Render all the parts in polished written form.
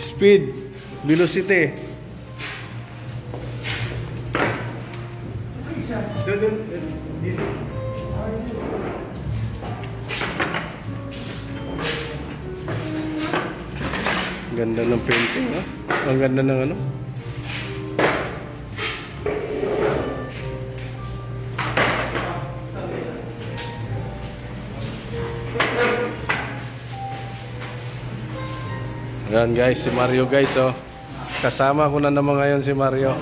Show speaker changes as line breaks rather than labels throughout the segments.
Speed, velocity. Ganda ng painting, ha? Ang ganda ng ano? Ayan guys, si Mario guys, oh. Kasama ko na naman ngayon si Mario.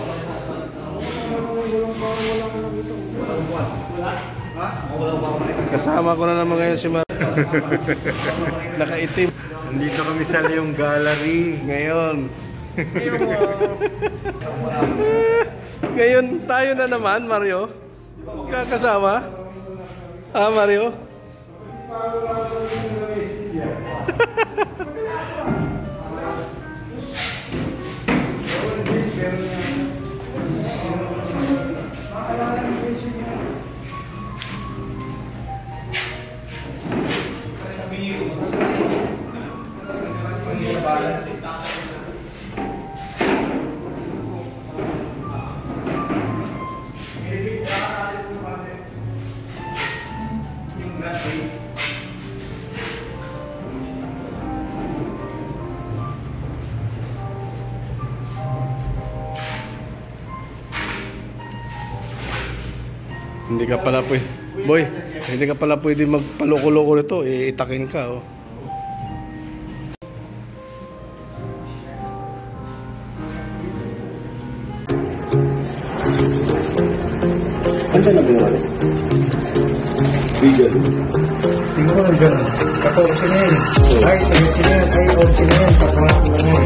Kasama ko na naman ngayon si Mario. Nakaitim.
Nandito kami sa Leong Gallery
ngayon. Ngayon tayo na naman, Mario. Kakasama? Ah, Mario? Hindi ka pala pwede, boy, hindi ka pala pwede magpaloko-loko nito, iitakin ka, oh.
Ano na ginawa niya? Vegan. Tingnan ko lang dyan. 14 na yun. Ay, 13 na yun. Ay, 11 na yun. Papangat na yun.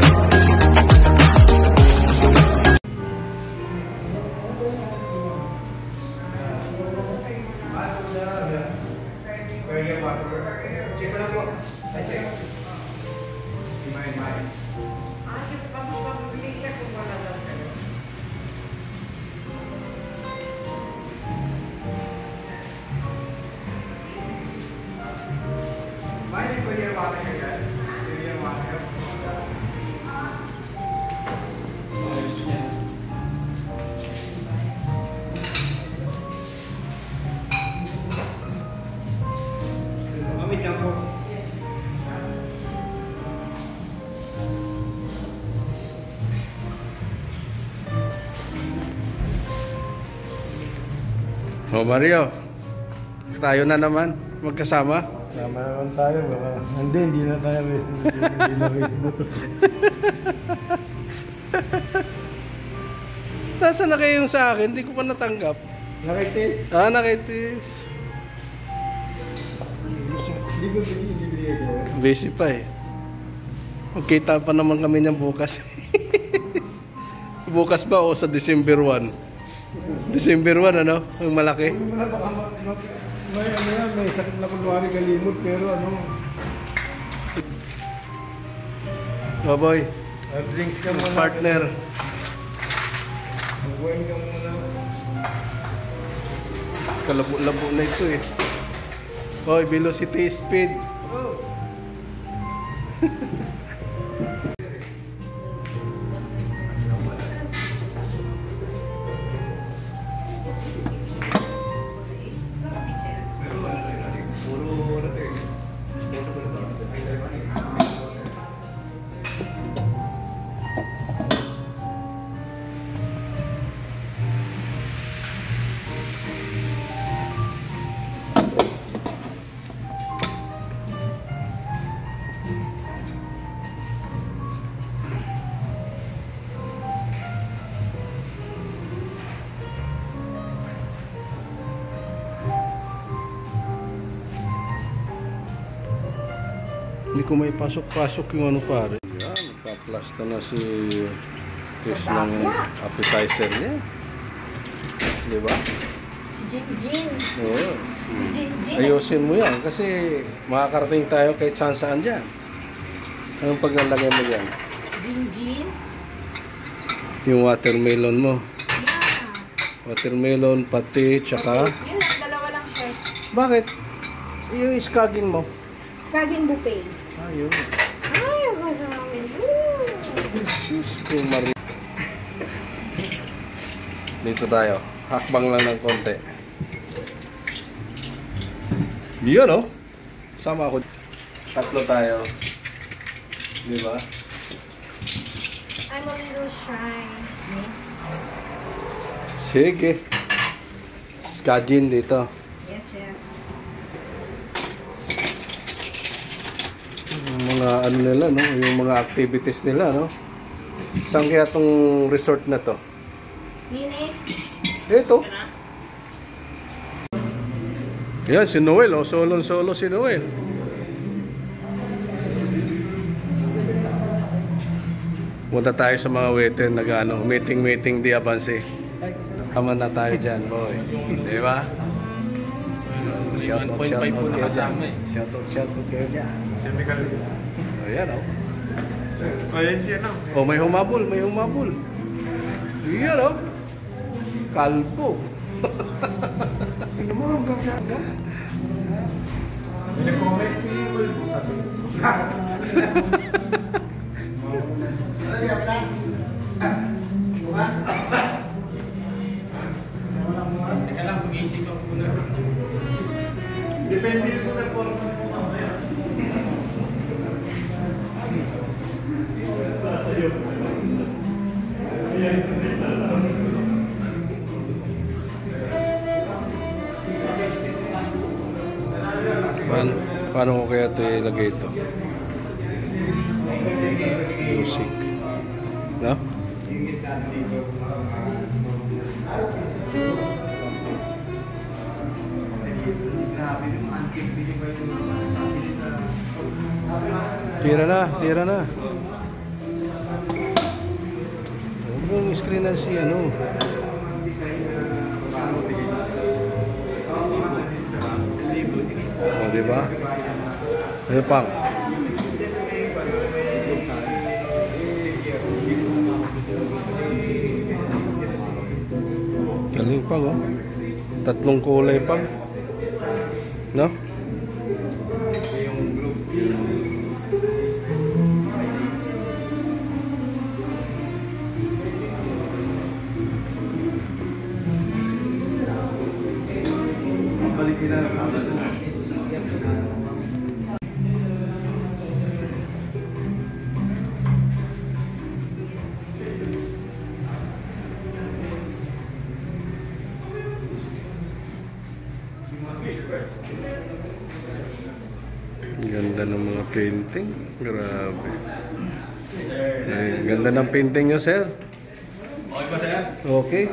Check ko lang po. Ay, check.
Siya pa mababili siya kung wala lang kayo.
May ko yung wala ka yan. Yung wala ka. Mamit lang po.
Oh, Mario. Tayo na naman magkasama.
Sama naman tayo. Hindi na tayo. Hindi na rin.
Nasaan na kayo yung sa akin? Hindi ko pa natanggap.
Nakitis?
Ah, nakitis.
Hindi ko bili sa'yo.
Busy pa eh. Magkita pa naman kami niyan bukas. Bukas ba o sa December 1? December 1, ano? Ang malaki.
May ano yan, may sakit na kunwari kalimot, pero ano.
Oh boy,
Drinks ka muna.
partner.
Mag-wine ka muna.
Kalabo-labo na ito eh. Oh, velocity, speed. Hindi ko may pasok-pasok yung ano pare. Yan, nagpa-plasta na si Tish ng appetizer niya. Di ba?
Si Jinjin.
Oo.
Si Jinjin.
Ayusin mo yan kasi makakarating tayo kahit saan-saan dyan. Anong paglalagay mo dyan?
Jinjin.
Yung watermelon mo.
Yeah.
Watermelon, pati, tsaka...
Yun lang, dalawa lang chef.
Bakit? Yung iskaging mo.
Skaging buffet.
Ayun. Sus, kung dito tayo. Hakbang lang ng konti. Yun, no? Sama ako. Tatlo tayo. Di ba?
I'm a little shy.
Sige. Skajin dito.
Yes, chef.
Yung mga ano nila, no? Yung mga activities nila, no? Saan kaya tong resort na to?
Nini?
Ito. Yan, si Noel, oh. Solo si Noel. Punta tayo sa mga waiter na gano, meeting di avance. Tama na tayo dyan, boy. Di ba? Shout out kayo dyan. Shout out kayo dyan. Ayan, oh.
Ayan siya na.
Oh, may humabol. Ayan, oh. Kalbo.
Sino mo hanggang siya hanggang? Nag-comment si Ulbo sabi. Teka lang, mag-iisip ako muna. Depende sa performance mo mamaya.
Paano ko kaya ito ilagay ito? Music. No? Tira na. Huwag mong screen na si ano. O, diba? Ano pang? Galing pang, oh. 3 kulay pang. No? Ganda ng mga painting. Grabe. Ay, ganda ng painting nyo, sir.
Okay ba, sir?
Okay.